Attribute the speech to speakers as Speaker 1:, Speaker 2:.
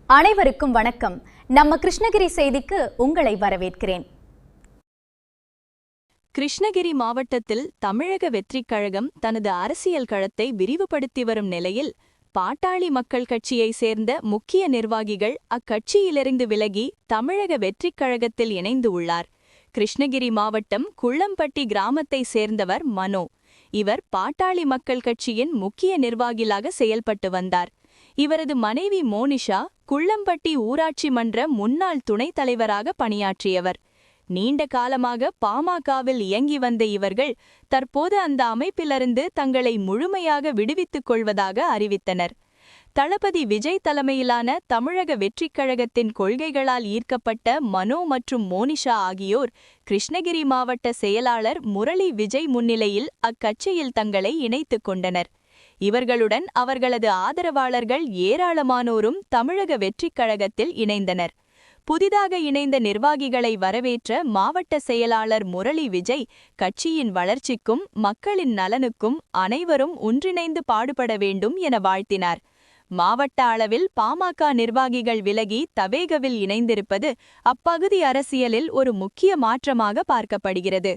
Speaker 1: அனைவருக்கும் வணக்கம். நம்ம கிருஷ்ணகிரி செய்திக்கு உங்களை வரவேற்கிறேன்.
Speaker 2: கிருஷ்ணகிரி மாவட்டத்தில் தமிழக வெற்றிக் கழகம் தனது அரசியல் களத்தை விரிவுபடுத்தி வரும் நிலையில் பாட்டாளி மக்கள் கட்சியைச் சேர்ந்த முக்கிய நிர்வாகிகள் அக்கட்சியிலிருந்து விலகி தமிழக வெற்றிக் கழகத்தில் இணைந்து உள்ளார். கிருஷ்ணகிரி மாவட்டம் குள்ளம்பட்டி கிராமத்தை சேர்ந்தவர் மனோ. இவர் பாட்டாளி மக்கள் கட்சியின் முக்கிய நிர்வாகியாக செயல்பட்டு வந்தார். இவரது மனைவி மோனிஷா குள்ளம்பட்டி ஊராட்சி மன்ற முன்னாள் துணைத் தலைவராக பணியாற்றியவர். நீண்ட காலமாக பாமகவில் இயங்கி வந்த இவர்கள் தற்போது அந்த அமைப்பிலிருந்து தங்களை முழுமையாக விடுவித்துக் கொள்வதாக அறிவித்தனர். தளபதி விஜய் தலைமையிலான தமிழக வெற்றிக் கழகத்தின் கொள்கைகளால் ஈர்க்கப்பட்ட மனோ மற்றும் மோனிஷா ஆகியோர் கிருஷ்ணகிரி மாவட்ட செயலாளர் முரளி விஜய் முன்னிலையில் அக்கட்சியில் தங்களை இணைத்துக் கொண்டனர். இவர்களுடன் அவர்களது ஆதரவாளர்கள் ஏராளமானோரும் தமிழக வெற்றிக் கழகத்தில் இணைந்தனர். புதிதாக இணைந்த நிர்வாகிகளை வரவேற்ற மாவட்ட செயலாளர் முரளி விஜய் கட்சியின் வளர்ச்சிக்கும் மக்களின் நலனுக்கும் அனைவரும் ஒன்றிணைந்து பாடுபட வேண்டும் என வாழ்த்தினார். மாவட்ட அளவில் பாமக நிர்வாகிகள் விலகி தவேகவில் இணைந்திருப்பது அப்பகுதி அரசியலில் ஒரு முக்கிய மாற்றமாக பார்க்கப்படுகிறது.